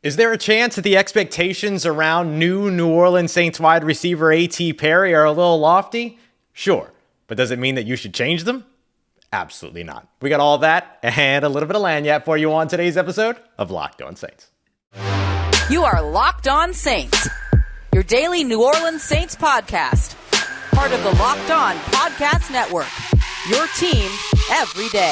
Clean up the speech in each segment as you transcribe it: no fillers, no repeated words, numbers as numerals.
Is there a chance that the expectations around New Orleans Saints wide receiver A.T. Perry are a little lofty? Sure. But does it mean that you should change them? Absolutely not. We got all that and a little bit of lagniappe for you on today's episode of Locked On Saints. You are Locked On Saints, your daily New Orleans Saints podcast. Part of the Locked On Podcast Network, your team every day.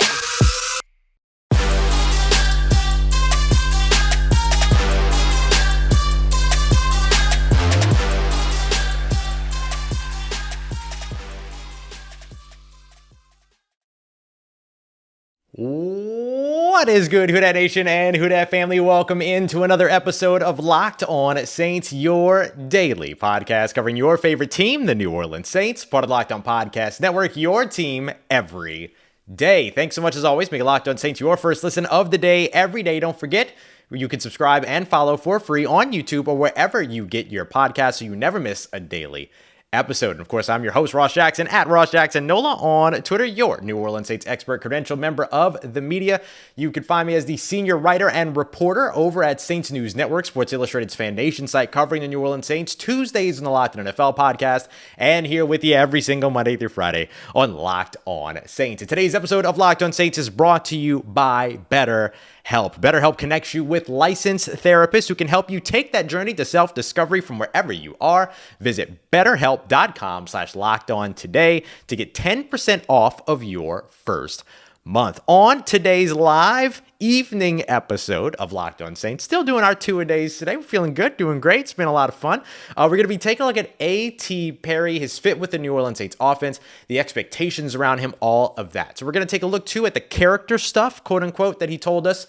What is good, Who Dat Nation and Who Dat family? Welcome into another episode of Locked On Saints, your daily podcast covering your favorite team, the New Orleans Saints, part of the Locked On Podcast Network, your team every day. Thanks so much as always. Make Locked On Saints your first listen of the day every day. Don't forget, you can subscribe and follow for free on YouTube or wherever you get your podcasts so you never miss a daily episode. And of course, I'm your host, Ross Jackson, at Ross Jackson Nola on Twitter, your New Orleans Saints expert, credentialed member of the media. You can find me as the senior writer and reporter over at Saints News Network, Sports Illustrated's FanDuel site covering the New Orleans Saints, Tuesdays on the Locked On NFL podcast, and here with you every single Monday through Friday on Locked On Saints. And today's episode of Locked On Saints is brought to you by BetterHelp. BetterHelp connects you with licensed therapists who can help you take that journey to self-discovery from wherever you are. Visit BetterHelp.com/lockedon today to get 10% off of your first month. On today's live evening episode of Locked On Saints, still doing our two-a-days today. We're feeling good, doing great. It's been a lot of fun. We're going to be taking a look at A.T. Perry, his fit with the New Orleans Saints offense, the expectations around him, all of that. So we're going to take a look, too, at the character stuff, quote-unquote, that he told us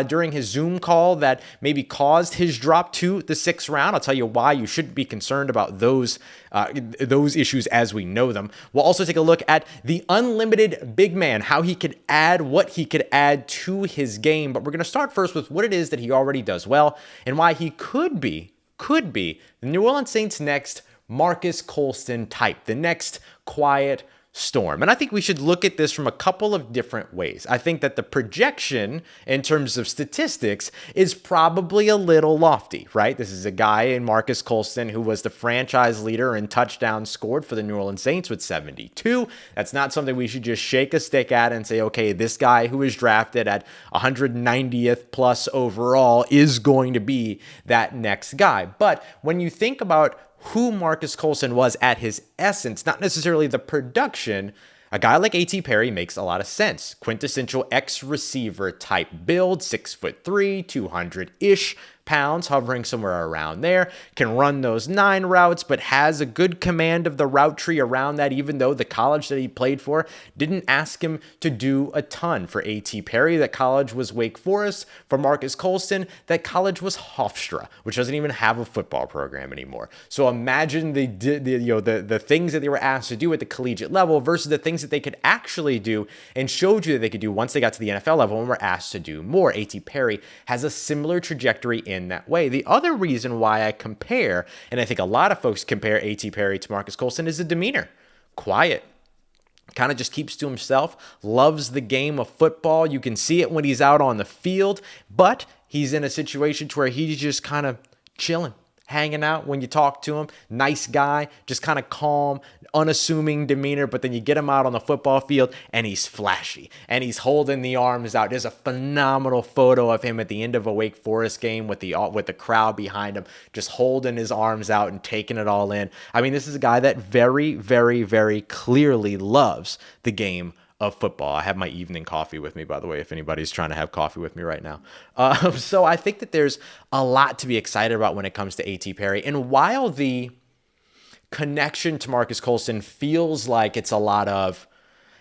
during his Zoom call that maybe caused his drop to the 6th round. I'll tell you why you shouldn't be concerned about those issues as we know them. We'll also take a look at the unlimited big man, how he could add what he could add to his game. But we're going to start first with what it is that he already does well and why he could be the New Orleans Saints' next Marques Colston type, the next quiet storm. And I think we should look at this from a couple of different ways. I think that the projection in terms of statistics is probably a little lofty, right? This is a guy in Marques Colston who was the franchise leader in touchdowns scored for the New Orleans Saints with 72. That's not something we should just shake a stick at and say, okay, this guy who was drafted at 190th plus overall is going to be that next guy. But when you think about who Marques Colston was at his essence, not necessarily the production, a guy like A.T. Perry makes a lot of sense. Quintessential X-receiver type build, 6'3", 200-ish pounds, hovering somewhere around there, can run those 9 routes, but has a good command of the route tree around that, even though the college that he played for didn't ask him to do a ton. For A.T. Perry, that college was Wake Forest. For Marques Colston, that college was Hofstra, which doesn't even have a football program anymore. So imagine the things that they were asked to do at the collegiate level versus the things that they could actually do and showed you that they could do once they got to the NFL level and were asked to do more. A.T. Perry has a similar trajectory in that way. The other reason why I compare, and I think a lot of folks compare A.T. Perry to Marques Colston, is the demeanor. Quiet. Kind of just keeps to himself, loves the game of football. You can see it when he's out on the field, but he's in a situation to where he's just kind of chilling, hanging out when you talk to him. Nice guy, just kind of calm, unassuming demeanor, but then you get him out on the football field and he's flashy and he's holding the arms out. There's a phenomenal photo of him at the end of a Wake Forest game with the crowd behind him, just holding his arms out and taking it all in. I mean, this is a guy that very, very, very clearly loves the game of football. I have my evening coffee with me, by the way, if anybody's trying to have coffee with me right now. So I think that there's a lot to be excited about when it comes to A.T. Perry. And while the connection to Marques Colston feels like it's a lot of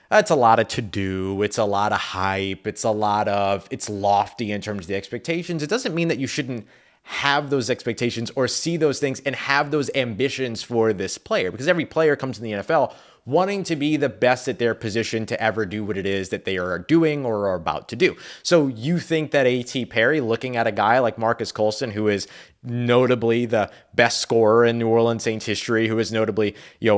to do, it's a lot of hype, it's lofty in terms of the expectations, it doesn't mean that you shouldn't have those expectations or see those things and have those ambitions for this player, because every player comes in the NFL wanting to be the best at their position to ever do what it is that they are doing or are about to do. So you think that A.T. Perry, looking at a guy like Marques Colston, who is notably the best scorer in New Orleans Saints history, who is notably,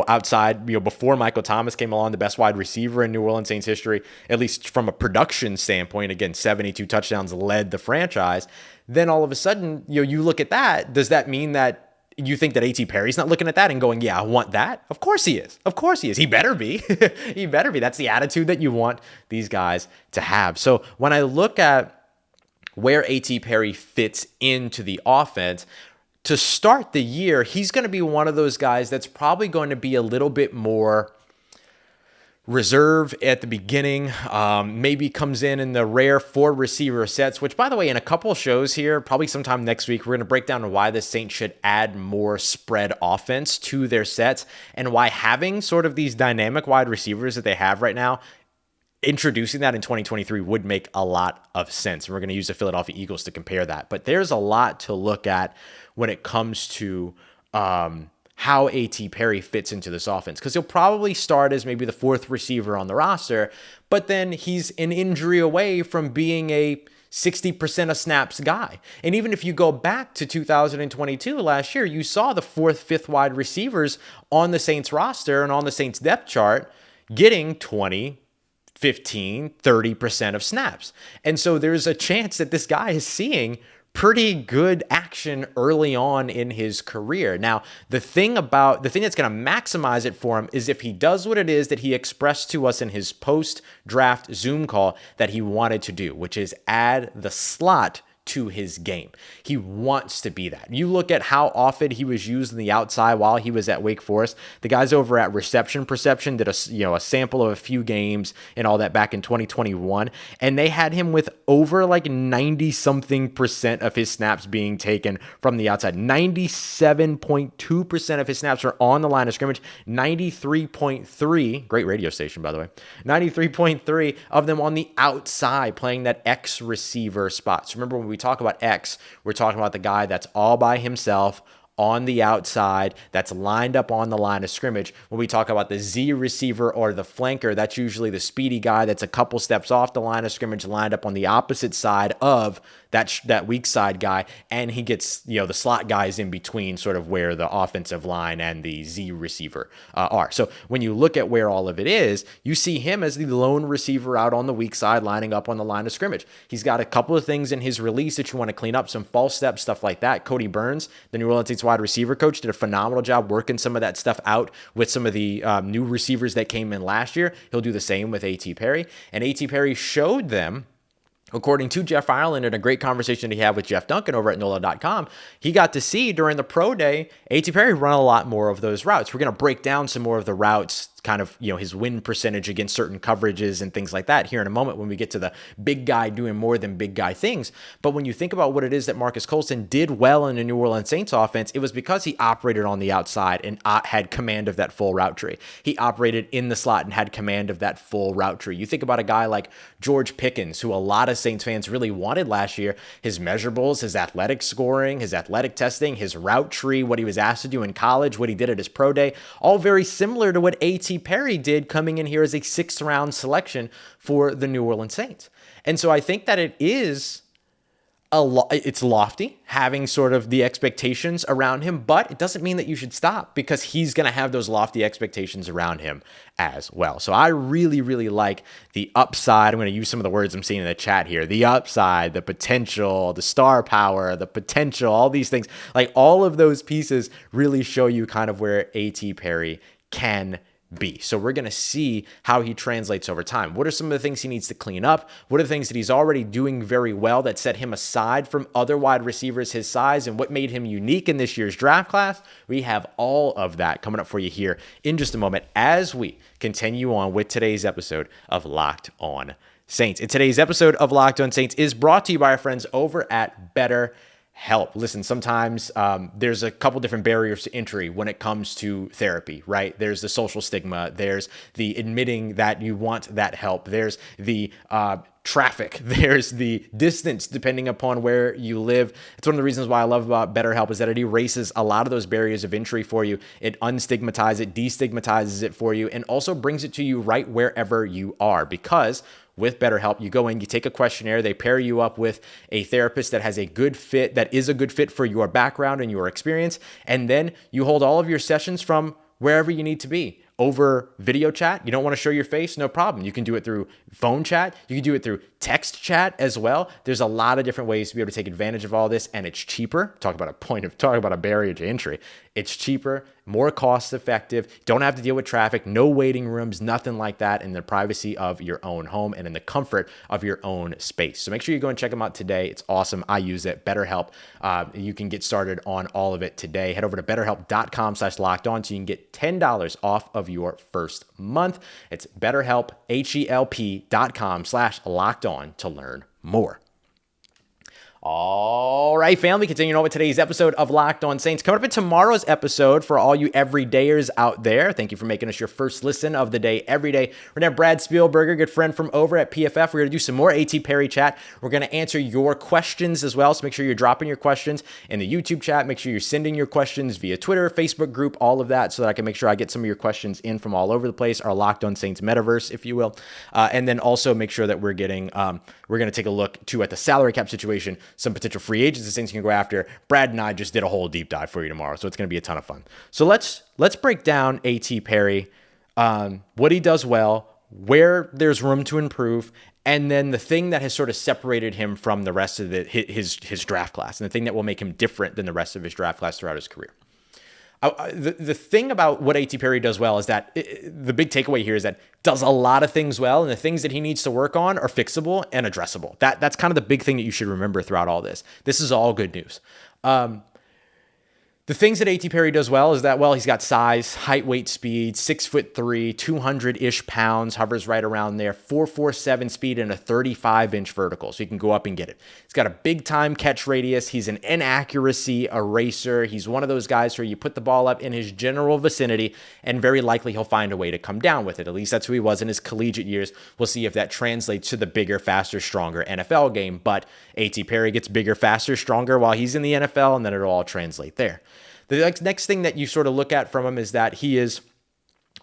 outside, before Michael Thomas came along, the best wide receiver in New Orleans Saints history, at least from a production standpoint, again, 72 touchdowns, led the franchise. Then all of a sudden, you look at that, does that mean that you think that A.T. Perry's not looking at that and going, yeah, I want that? Of course he is. Of course he is. He better be. He better be. That's the attitude that you want these guys to have. So when I look at where A.T. Perry fits into the offense, to start the year, he's going to be one of those guys that's probably going to be a little bit more reserve at the beginning, maybe comes in the rare 4 receiver sets, which, by the way, in a couple shows here, probably sometime next week, we're going to break down why the Saints should add more spread offense to their sets and why having sort of these dynamic wide receivers that they have right now, introducing that in 2023 would make a lot of sense. And we're going to use the Philadelphia Eagles to compare that. But there's a lot to look at when it comes to how A.T. Perry fits into this offense, because he'll probably start as maybe the 4th receiver on the roster, but then he's an injury away from being a 60% of snaps guy. And even if you go back to 2022, last year, you saw the 4th, 5th wide receivers on the Saints roster and on the Saints depth chart getting 20, 15, 30% of snaps. And so there's a chance that this guy is seeing pretty good action early on in his career. Now, the thing that's going to maximize it for him is if he does what it is that he expressed to us in his post-draft Zoom call that he wanted to do, which is add the slot to his game. He wants to be that. You look at how often he was used on the outside while he was at Wake Forest. The guys over at Reception Perception did a sample of a few games and all that back in 2021, and they had him with over 90-something% of his snaps being taken from the outside. 97.2% of his snaps are on the line of scrimmage. 93.3, great radio station, by the way. 93.3 of them on the outside, playing that X receiver spot. So remember, when we talk about X, we're talking about the guy that's all by himself on the outside, that's lined up on the line of scrimmage. When we talk about the Z receiver or the flanker, that's usually the speedy guy that's a couple steps off the line of scrimmage, lined up on the opposite side of that weak side guy, and he gets, the slot guys in between, sort of where the offensive line and the Z receiver are. So when you look at where all of it is, you see him as the lone receiver out on the weak side, lining up on the line of scrimmage. He's got a couple of things in his release that you want to clean up, some false steps, stuff like that. Cody Burns, the New Orleans Saints wide receiver coach, did a phenomenal job working some of that stuff out with some of the new receivers that came in last year. He'll do the same with A.T. Perry, and A.T. Perry showed them, according to Jeff Ireland, in a great conversation he had with Jeff Duncan over at NOLA.com, he got to see during the pro day, A.T. Perry run a lot more of those routes. We're going to break down some more of the routes, kind of, his win percentage against certain coverages and things like that here in a moment when we get to the big guy doing more than big guy things. But when you think about what it is that Marques Colston did well in the New Orleans Saints offense, it was because he operated on the outside and had command of that full route tree. He operated in the slot and had command of that full route tree. You think about a guy like George Pickens, who a lot of Saints fans really wanted last year. His measurables, his athletic scoring, his athletic testing, his route tree, what he was asked to do in college, what he did at his pro day, all very similar to what A.T. Perry did coming in here as a 6th round selection for the New Orleans Saints. And so I think that it's lofty having sort of the expectations around him, but it doesn't mean that you should stop, because he's going to have those lofty expectations around him as well. So I really, really like the upside. I'm going to use some of the words I'm seeing in the chat here. The upside, the potential, the star power, the potential, all these things, like all of those pieces really show you kind of where A.T. Perry can be. So we're going to see how he translates over time. What are some of the things he needs to clean up? What are the things that he's already doing very well that set him aside from other wide receivers his size, and what made him unique in this year's draft class? We have all of that coming up for you here in just a moment as we continue on with today's episode of Locked On Saints. And today's episode of Locked On Saints is brought to you by our friends over at BetterHelp. help. Listen, sometimes there's a couple different barriers to entry when it comes to therapy, right? There's the social stigma. There's the admitting that you want that help. There's the traffic. There's the distance, depending upon where you live. It's one of the reasons why I love about BetterHelp is that it erases a lot of those barriers of entry for you. It unstigmatizes it, destigmatizes it for you, and also brings it to you right wherever you are. Because with BetterHelp, you go in, you take a questionnaire, they pair you up with a therapist that has a good fit, that is a good fit for your background and your experience, and then you hold all of your sessions from wherever you need to be. Over video chat, you don't want to show your face, no problem. You can do it through phone chat. You can do it through text chat as well. There's a lot of different ways to be able to take advantage of all this, and it's cheaper. Talk about a barrier to entry. It's cheaper, more cost effective. Don't have to deal with traffic, no waiting rooms, nothing like that, in the privacy of your own home and in the comfort of your own space. So make sure you go and check them out today. It's awesome. I use it. BetterHelp. You can get started on all of it today. Head over to betterhelp.com/lockedon so you can get $10 off of your first month. It's BetterHelp, HELP.com/lockedon to learn more. All right, family, continuing on with today's episode of Locked On Saints. Coming up in tomorrow's episode for all you everydayers out there, thank you for making us your first listen of the day every day. We're going to have Brad Spielberger, good friend from over at PFF. We're going to do some more A.T. Perry chat. We're going to answer your questions as well, so make sure you're dropping your questions in the YouTube chat. Make sure you're sending your questions via Twitter, Facebook group, all of that, so that I can make sure I get some of your questions in from all over the place, our Locked On Saints metaverse, if you will. And then also make sure that we're getting, we're going to take a look, too, at the salary cap situation, some potential free agents and things you can go after. Brad and I just did a whole deep dive for you tomorrow, so it's going to be a ton of fun. So let's break down A.T. Perry, what he does well, where there's room to improve, and then the thing that has sort of separated him from the rest of his draft class, and the thing that will make him different than the rest of his draft class throughout his career. The thing about what A.T. Perry does well is that the big takeaway here is that does a lot of things well, and the things that he needs to work on are fixable and addressable. That's kind of the big thing that you should remember throughout all this. This is all good news. The things that A.T. Perry does well is that, well, he's got size, height, weight, speed, 6'3", 200-ish pounds, hovers right around there, 4.47 speed and a 35-inch vertical, so he can go up and get it. He's got a big-time catch radius. He's an inaccuracy eraser. He's one of those guys where you put the ball up in his general vicinity, and very likely he'll find a way to come down with it. At least that's who he was in his collegiate years. We'll see if that translates to the bigger, faster, stronger NFL game, but A.T. Perry gets bigger, faster, stronger while he's in the NFL, and then it'll all translate there. The next thing that you sort of look at from him is that he is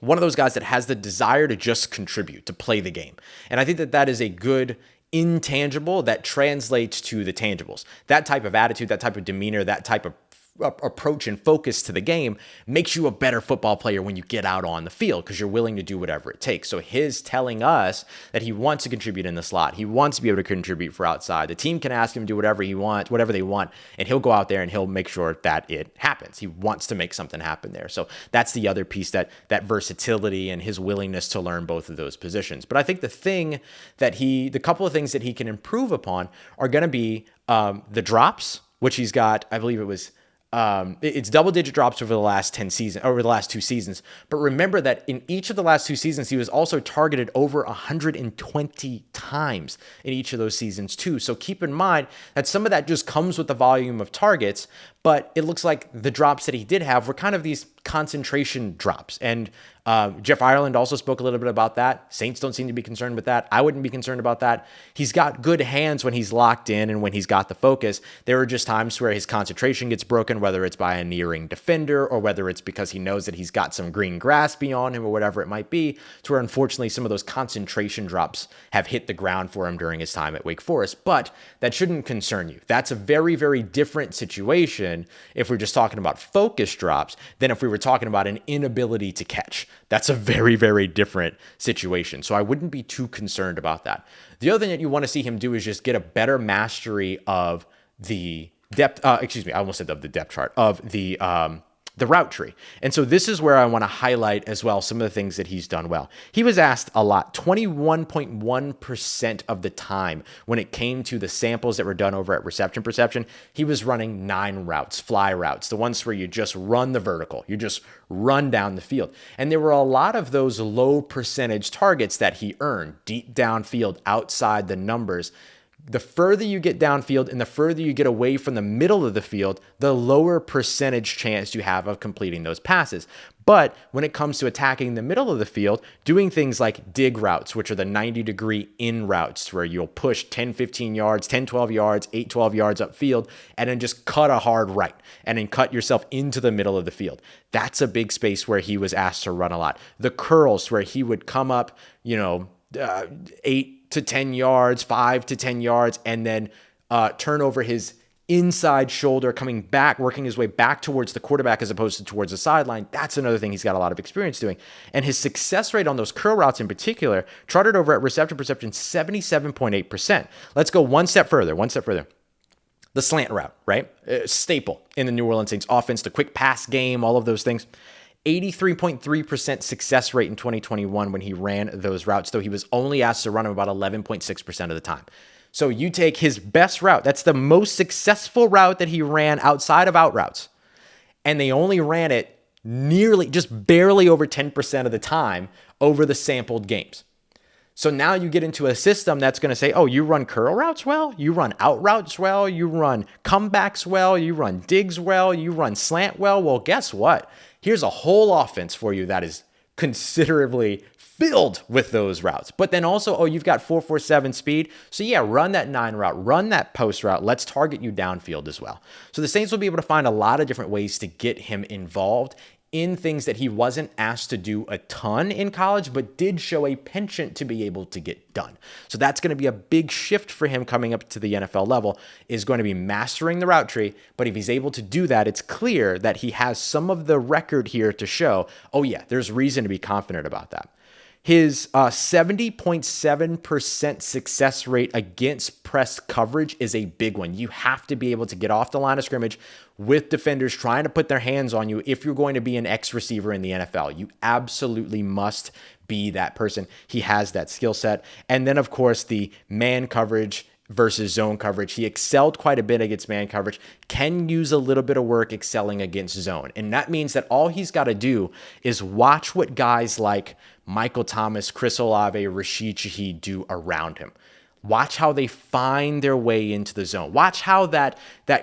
one of those guys that has the desire to just contribute, to play the game. And I think that that is a good intangible that translates to the tangibles. That type of attitude, that type of demeanor, that type of approach and focus to the game makes you a better football player when you get out on the field, because you're willing to do whatever it takes. So his telling us that he wants to contribute in the slot, he wants to be able to contribute for outside. The team can ask him to do whatever he wants, whatever they want, and he'll go out there and he'll make sure that it happens. He wants to make something happen there. So that's the other piece, that versatility and his willingness to learn both of those positions. But I think the couple of things that he can improve upon are going to be the drops, which he's got, I believe it was it's double-digit drops over the last 2 seasons. But remember that in each of the last 2 seasons, he was also targeted over 120 times in each of those seasons too. So keep in mind that some of that just comes with the volume of targets, but it looks like the drops that he did have were kind of these concentration drops. And Jeff Ireland also spoke a little bit about that. Saints don't seem to be concerned with that. I wouldn't be concerned about that. He's got good hands when he's locked in and when he's got the focus. There are just times where his concentration gets broken, whether it's by a nearing defender or whether it's because he knows that he's got some green grass beyond him or whatever it might be, to where unfortunately some of those concentration drops have hit the ground for him during his time at Wake Forest. But that shouldn't concern you. That's a very, very different situation if we're just talking about focus drops than if we were talking about an inability to catch. That's a very, very different situation. So I wouldn't be too concerned about that. The other thing that you want to see him do is just get a better mastery of the depth, I almost said of the depth chart, of the route tree. And so this is where I want to highlight as well some of the things that he's done well. He was asked a lot, 21.1% of the time when it came to the samples that were done over at Reception Perception, he was running 9 routes, fly routes, the ones where you just run the vertical, you just run down the field. And there were a lot of those low percentage targets that he earned deep downfield outside the numbers, the further you get downfield and the further you get away from the middle of the field, the lower percentage chance you have of completing those passes. But when it comes to attacking the middle of the field, doing things like dig routes, which are the 90-degree in routes where you'll push 10, 15 yards, 10, 12 yards, 8, 12 yards upfield, and then just cut a hard right and then cut yourself into the middle of the field. That's a big space where he was asked to run a lot. The curls where he would come up, 8 to 10 yards, 5 to 10 yards, and then turn over his inside shoulder, coming back, working his way back towards the quarterback as opposed to towards the sideline. That's another thing he's got a lot of experience doing. And his success rate on those curl routes in particular, charted over at reception perception, 77.8%. Let's go one step further. The slant route, right? Staple in the New Orleans Saints offense, the quick pass game, all of those things. 83.3% success rate in 2021 when he ran those routes, though he was only asked to run them about 11.6% of the time. So you take his best route, that's the most successful route that he ran outside of out routes, and they only ran it nearly, just barely over 10% of the time over the sampled games. So now you get into a system that's going to say, oh, you run curl routes well, you run out routes well, you run comebacks well, you run digs well, you run slant well. Well, guess what? Here's a whole offense for you that is considerably filled with those routes. But then also, you've got 4.47 speed. So yeah, run that 9 route, run that post route. Let's target you downfield as well. So the Saints will be able to find a lot of different ways to get him involved in things that he wasn't asked to do a ton in college, but did show a penchant to be able to get done. So that's going to be a big shift for him coming up to the NFL level, is going to be mastering the route tree. But if he's able to do that, it's clear that he has some of the record here to show, oh yeah, there's reason to be confident about that. His 70.7% success rate against press coverage is a big one. You have to be able to get off the line of scrimmage with defenders trying to put their hands on you if you're going to be an ex-receiver in the NFL. You absolutely must be that person. He has that skill set. And then, of course, the man coverage versus zone coverage. He excelled quite a bit against man coverage, can use a little bit of work excelling against zone. And that means that all he's got to do is watch what guys like Michael Thomas, Chris Olave, Rashid Shaheed do around him. Watch how they find their way into the zone. Watch how that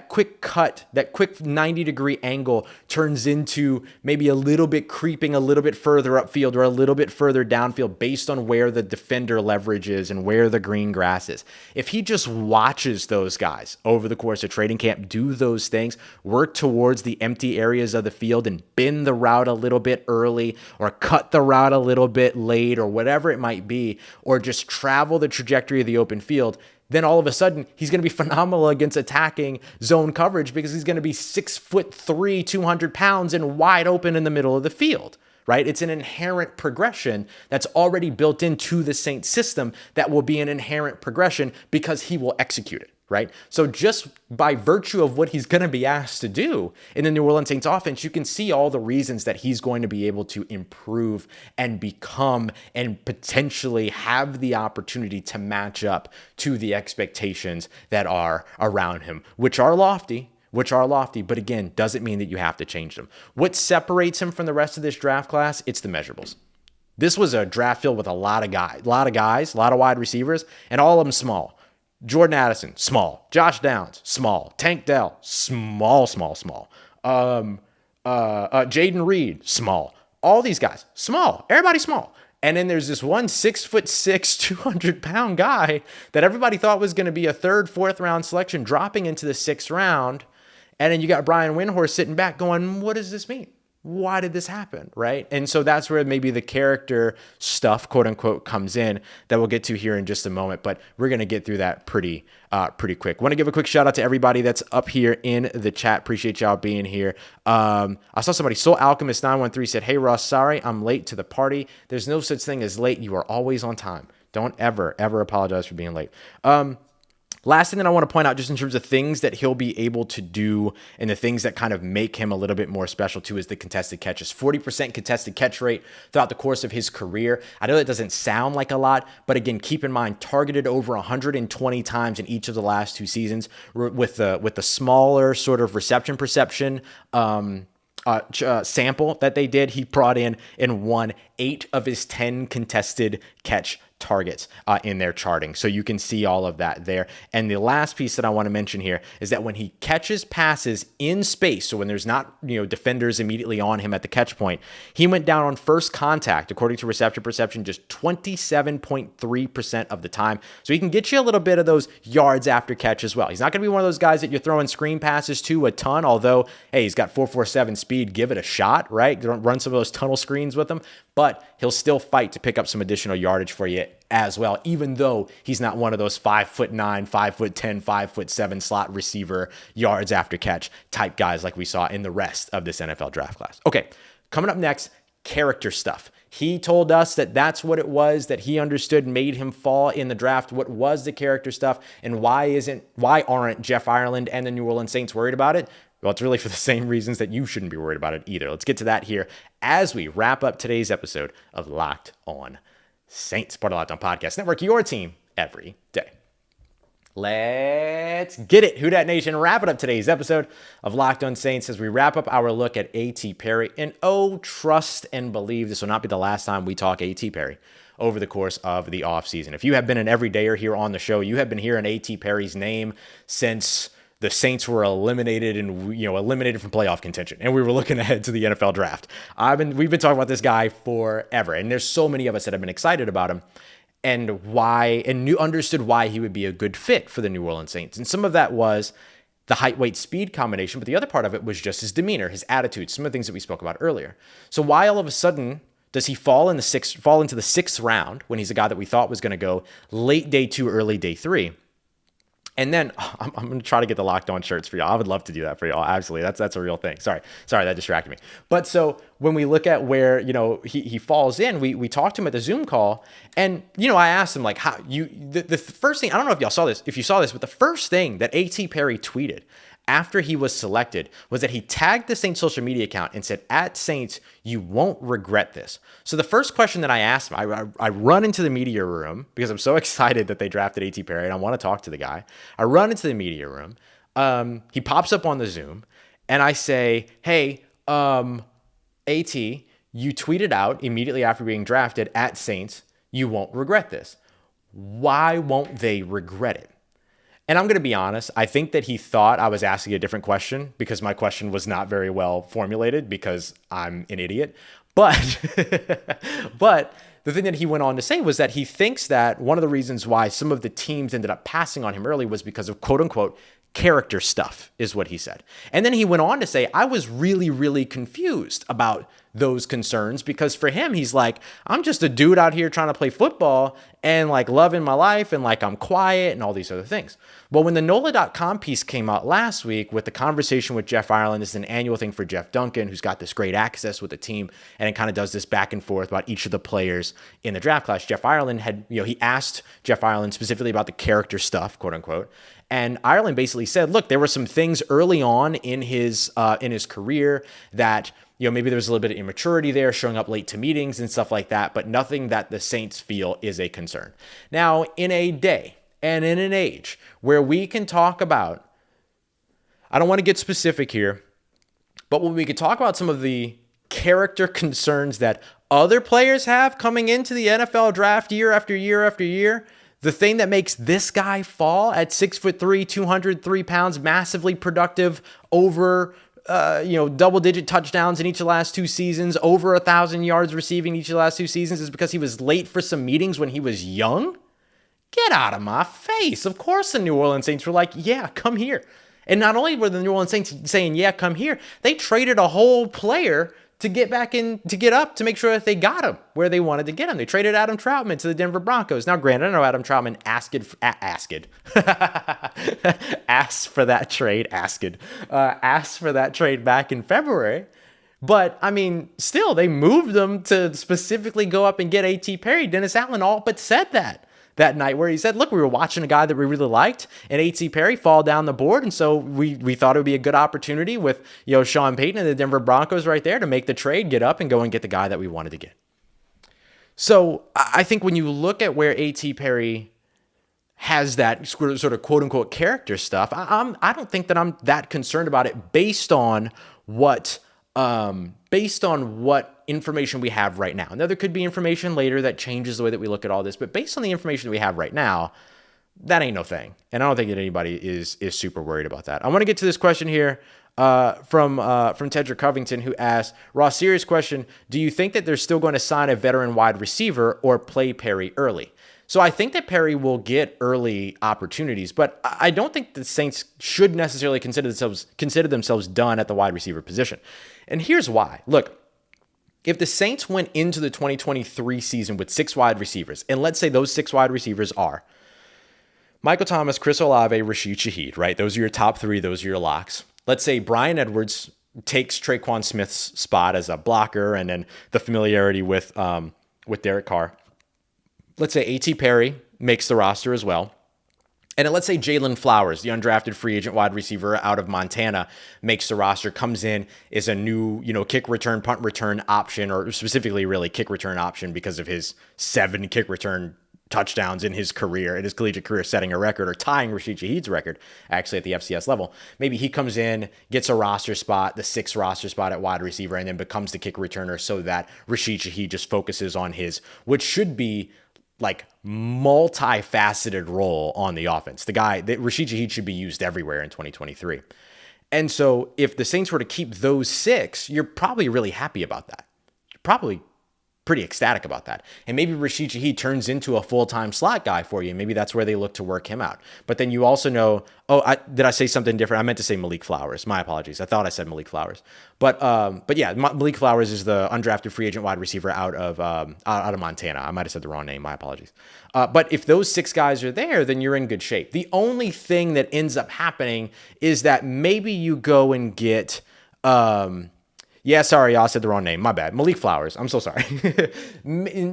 quick cut, that quick 90-degree angle turns into maybe a little bit creeping a little bit further upfield or a little bit further downfield based on where the defender leverage is and where the green grass is. If he just watches those guys over the course of training camp do those things, work towards the empty areas of the field and bend the route a little bit early or cut the route a little bit late or whatever it might be, or just travel the trajectory of the open field, then all of a sudden he's going to be phenomenal against attacking zone coverage because he's going to be 6'3", 200 pounds and wide open in the middle of the field, right? It's an inherent progression that's already built into the Saints system that will be an inherent progression because he will execute it, right? So just by virtue of what he's going to be asked to do in the New Orleans Saints offense, you can see all the reasons that he's going to be able to improve and become and potentially have the opportunity to match up to the expectations that are around him, which are lofty, but again, doesn't mean that you have to change them. What separates him from the rest of this draft class? It's the measurables. This was a draft filled with a lot of guys, a lot of wide receivers, and all of them small. Jordan Addison, small. Josh Downs, small. Tank Dell, small. Jaden Reed, small. All these guys, small. Everybody small. And then there's this one 6'6", 200-pound guy that everybody thought was going to be a third, fourth round selection dropping into the 6th round. And then you got Brian Windhorst sitting back going, what does this mean? Why did this happen, right? And so that's where maybe the character stuff, quote unquote, comes in that we'll get to here in just a moment. But we're going to get through that pretty quick. Want to give a quick shout out to everybody that's up here in the chat. Appreciate y'all being here. I saw somebody, Soul Alchemist 913 said, hey Ross, sorry, I'm late to the party. There's no such thing as late. You are always on time. Don't ever apologize for being late. Last thing that I want to point out just in terms of things that he'll be able to do and the things that kind of make him a little bit more special too is the contested catches. 40% contested catch rate throughout the course of his career. I know that doesn't sound like a lot, but again, keep in mind, targeted over 120 times in each of the last 2 seasons with the smaller sort of reception perception sample that they did. He brought in and won 8 of his 10 contested catch targets in their charting. So you can see all of that there. And the last piece that I want to mention here is that when he catches passes in space, so when there's not, defenders immediately on him at the catch point, he went down on first contact, according to reception perception, just 27.3% of the time. So he can get you a little bit of those yards after catch as well. He's not going to be one of those guys that you're throwing screen passes to a ton, although, hey, he's got 4.47 speed. Give it a shot, right? Run some of those tunnel screens with him, but he'll still fight to pick up some additional yardage for you as well, even though he's not one of those 5'9", 5'10", 5'7" slot receiver yards after catch type guys like we saw in the rest of this NFL draft class. Okay, coming up next, character stuff. He told us that that's what it was that he understood made him fall in the draft. What was the character stuff, and why aren't Jeff Ireland and the New Orleans Saints worried about it? Well, it's really for the same reasons that you shouldn't be worried about it either. Let's get to that here as we wrap up today's episode of Locked On Saints, part of Locked On Podcast Network, your team every day. Let's get it. Who Dat Nation, wrap it up today's episode of Locked On Saints as we wrap up our look at A.T. Perry. And trust and believe this will not be the last time we talk A.T. Perry over the course of the offseason. If you have been an everydayer here on the show, you have been hearing A.T. Perry's name since the Saints were eliminated from playoff contention, and we were looking ahead to the NFL draft. We've been talking about this guy forever, and there's so many of us that have been excited about him and understood why he would be a good fit for the New Orleans Saints. And some of that was the height, weight, speed combination, but the other part of it was just his demeanor, his attitude, some of the things that we spoke about earlier. So why all of a sudden does he fall into the sixth round when he's a guy that we thought was going to go late day 2, early day 3? And then I'm going to try to get the Locked On shirts for y'all. I would love to do that for y'all. Absolutely. That's a real thing. Sorry, that distracted me. But so when we look at where, he falls in, we talked to him at the Zoom call, and, I asked him, like, how the first thing, I don't know if you saw this, but the first thing that A.T. Perry tweeted after he was selected was that he tagged the Saints social media account and said, "@Saints, you won't regret this." So the first question that I asked him, I run into the media room because I'm so excited that they drafted A.T. Perry and I want to talk to the guy. I run into the media room. He pops up on the Zoom and I say, "Hey, A.T., you tweeted out immediately after being drafted, @Saints, you won't regret this. Why won't they regret it?" And I'm going to be honest, I think that he thought I was asking a different question because my question was not very well formulated because I'm an idiot. But the thing that he went on to say was that he thinks that one of the reasons why some of the teams ended up passing on him early was because of quote unquote character stuff, is what he said. And then he went on to say, I was really, really confused about those concerns because for him, he's like, I'm just a dude out here trying to play football and like loving my life and like I'm quiet and all these other things. Well, when the NOLA.com piece came out last week with the conversation with Jeff Ireland, this is an annual thing for Jeff Duncan, who's got this great access with the team, and it kind of does this back and forth about each of the players in the draft class. Jeff Ireland had, he asked Jeff Ireland specifically about the character stuff, quote unquote. And Ireland basically said, look, there were some things early on in his career that, maybe there was a little bit of immaturity there, showing up late to meetings and stuff like that, but nothing that the Saints feel is a concern. Now, in a day and in an age where we can talk about, I don't want to get specific here, but when we could talk about some of the character concerns that other players have coming into the NFL draft year after year after year, the thing that makes this guy fall at 6'3", 203 pounds, massively productive, over double-digit touchdowns in each of the last 2 seasons, over 1,000 yards receiving each of the last 2 seasons, is because he was late for some meetings when he was young? Get out of my face. Of course the New Orleans Saints were like, yeah, come here. And not only were the New Orleans Saints saying, yeah, come here, they traded a whole player to get back in, to get up, to make sure that they got him where they wanted to get him. They traded Adam Troutman to the Denver Broncos. Now, granted, I know Adam Troutman asked for that trade back in February. But, I mean, still, they moved them to specifically go up and get A.T. Perry. Dennis Allen all but said that night where he said, look, we were watching a guy that we really liked and A.T. Perry fall down the board. And so we thought it would be a good opportunity with, Sean Payton and the Denver Broncos right there to make the trade, get up and go and get the guy that we wanted to get. So I think when you look at where A.T. Perry has that sort of quote unquote character stuff, I don't think that I'm that concerned about it based on what information we have right now. Now, there could be information later that changes the way that we look at all this, but based on the information that we have right now, that ain't no thing. And I don't think that anybody is super worried about that. I want to get to this question here from Tedrick Covington, who asked, Ross, serious question, do you think that they're still going to sign a veteran wide receiver or play Perry early? So I think that Perry will get early opportunities, but I don't think the Saints should necessarily consider themselves done at the wide receiver position. And here's why. Look, if the Saints went into the 2023 season with 6 wide receivers, and let's say those 6 wide receivers are Michael Thomas, Chris Olave, Rashid Shaheed, right? Those are your top 3. Those are your locks. Let's say Bryan Edwards takes Traquan Smith's spot as a blocker, and then the familiarity with Derek Carr. Let's say A.T. Perry makes the roster as well. And then let's say Jalen Flowers, the undrafted free agent wide receiver out of Montana, makes the roster, comes in, is a new, kick return, punt return option, or specifically really kick return option because of his 7 kick return touchdowns in his collegiate career, setting a record or tying Rashid Shaheed's record actually at the FCS level. Maybe he comes in, gets a roster spot, the 6th roster spot at wide receiver, and then becomes the kick returner so that Rashid Shaheed just focuses on which should be like multifaceted role on the offense. Rashid Shaheed should be used everywhere in 2023. And so if the Saints were to keep those 6, you're probably really happy about that. You're probably pretty ecstatic about that. And maybe Rashid Shaheed turns into a full-time slot guy for you. Maybe that's where they look to work him out. But then you also know, did I say something different? I meant to say Malik Flowers. My apologies. I thought I said Malik Flowers. But yeah, Malik Flowers is the undrafted free agent wide receiver out of Montana. I might have said the wrong name. My apologies. But if those 6 guys are there, then you're in good shape. The only thing that ends up happening is that maybe you go and get yeah, sorry, y'all, I said the wrong name. My bad. Malik Flowers. I'm so sorry.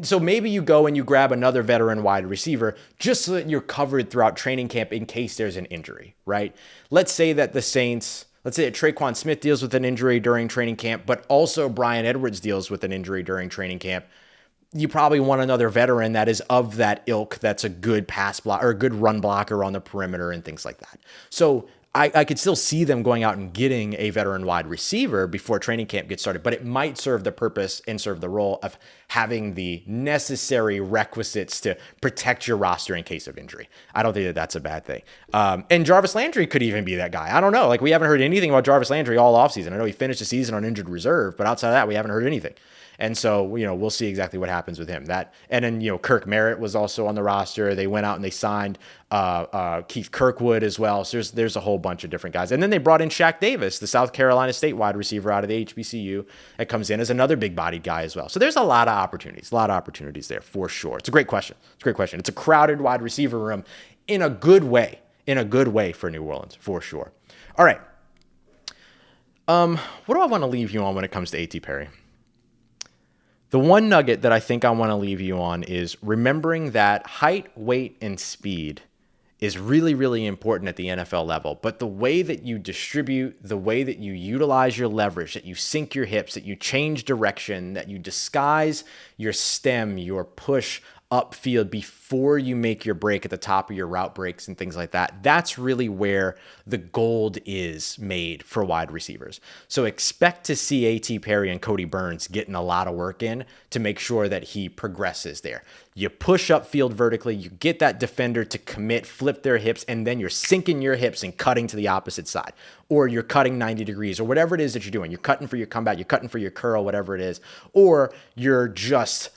So maybe you go and you grab another veteran wide receiver just so that you're covered throughout training camp in case there's an injury, right? Let's say that Traquan Smith deals with an injury during training camp, but also Bryan Edwards deals with an injury during training camp. You probably want another veteran that is of that ilk, that's a good pass block or a good run blocker on the perimeter and things like that. So I could still see them going out and getting a veteran wide receiver before training camp gets started, but it might serve the purpose and serve the role of having the necessary requisites to protect your roster in case of injury. I don't think that that's a bad thing. And Jarvis Landry could even be that guy. I don't know. Like, we haven't heard anything about Jarvis Landry all offseason. I know he finished the season on injured reserve, but outside of that, we haven't heard anything. And so, we'll see exactly what happens with him. And then, Kirk Merritt was also on the roster. They went out and they signed Keith Kirkwood as well. So there's a whole bunch of different guys. And then they brought in Shaq Davis, the South Carolina State wide receiver out of the HBCU, that comes in as another big-bodied guy as well. So there's a lot of opportunities there for sure. It's a great question. It's a crowded wide receiver room in a good way for New Orleans, for sure. All right. What do I want to leave you on when it comes to A.T. Perry? The one nugget that I think I want to leave you on is remembering that height, weight, and speed is really, really important at the NFL level. But the way that you distribute, the way that you utilize your leverage, that you sink your hips, that you change direction, that you disguise your stem, your push upfield before you make your break at the top of your route breaks and things like that. That's really where the gold is made for wide receivers. So expect to see A.T. Perry and Cody Burns getting a lot of work in to make sure that he progresses there. You push upfield vertically, you get that defender to commit, flip their hips, and then you're sinking your hips and cutting to the opposite side. Or you're cutting 90 degrees, or whatever it is that you're doing. You're cutting for your comeback, you're cutting for your curl, whatever it is. Or you're just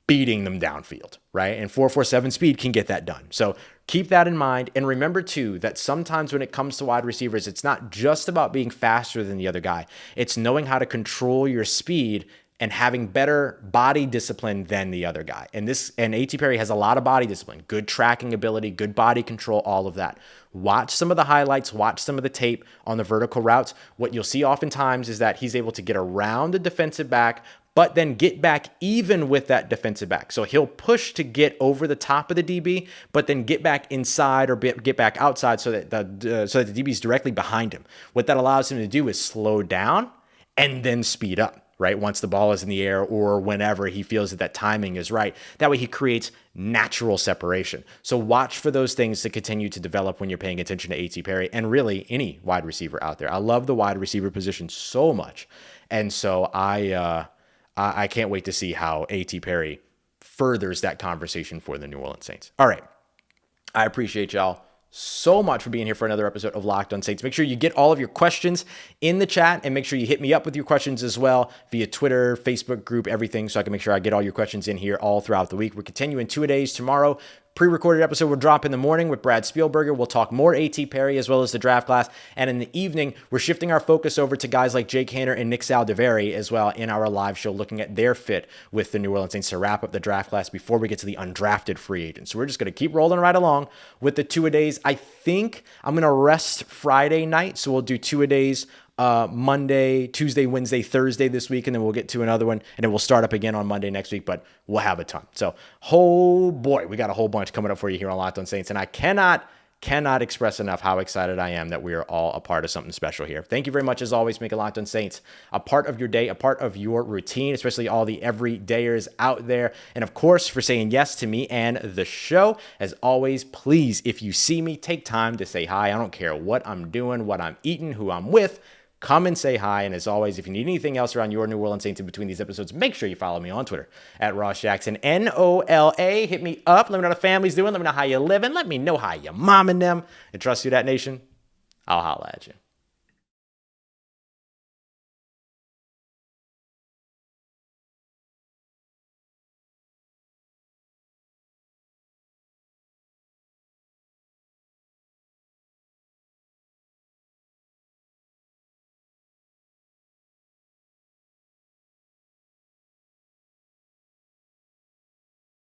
beating them downfield, right? And 4.47 speed can get that done. So keep that in mind. And remember too, that sometimes when it comes to wide receivers, it's not just about being faster than the other guy. It's knowing how to control your speed and having better body discipline than the other guy. And A.T. Perry has a lot of body discipline, good tracking ability, good body control, all of that. Watch some of the highlights, watch some of the tape on the vertical routes. What you'll see oftentimes is that he's able to get around the defensive back, but then get back even with that defensive back. So he'll push to get over the top of the DB, but then get back inside or get back outside so that the DB is directly behind him. What that allows him to do is slow down and then speed up, right? Once the ball is in the air or whenever he feels that timing is right. That way he creates natural separation. So watch for those things to continue to develop when you're paying attention to A.T. Perry and really any wide receiver out there. I love the wide receiver position so much. And so I can't wait to see how A.T. Perry furthers that conversation for the New Orleans Saints. All right. I appreciate y'all so much for being here for another episode of Locked on Saints. Make sure you get all of your questions in the chat, and make sure you hit me up with your questions as well via Twitter, Facebook group, everything, so I can make sure I get all your questions in here all throughout the week. We're continuing 2-a-days tomorrow. Pre-recorded episode will drop in the morning with Brad Spielberger. We'll talk more A.T. Perry as well as the draft class. And in the evening, we're shifting our focus over to guys like Jake Haener and Nick Saldiveri as well in our live show, looking at their fit with the New Orleans Saints to wrap up the draft class before we get to the undrafted free agents. So we're just going to keep rolling right along with the 2-a-days. I think I'm going to rest Friday night, so we'll do 2-a-days Monday, Tuesday, Wednesday, Thursday this week, and then we'll get to another one, and then we'll start up again on Monday next week, but we'll have a ton. So, oh boy, we got a whole bunch coming up for you here on Locked on Saints, and I cannot express enough how excited I am that we are all a part of something special here. Thank you very much, as always, making Locked on Saints a part of your day, a part of your routine, especially all the everydayers out there, and of course, for saying yes to me and the show. As always, please, if you see me, take time to say hi. I don't care what I'm doing, what I'm eating, who I'm with. Come and say hi. And as always, if you need anything else around your New Orleans Saints in between these episodes, make sure you follow me on Twitter at Ross Jackson, NOLA. Hit me up. Let me know how the family's doing. Let me know how you're living. Let me know how you're momming them. And trust you, that nation. I'll holla at you.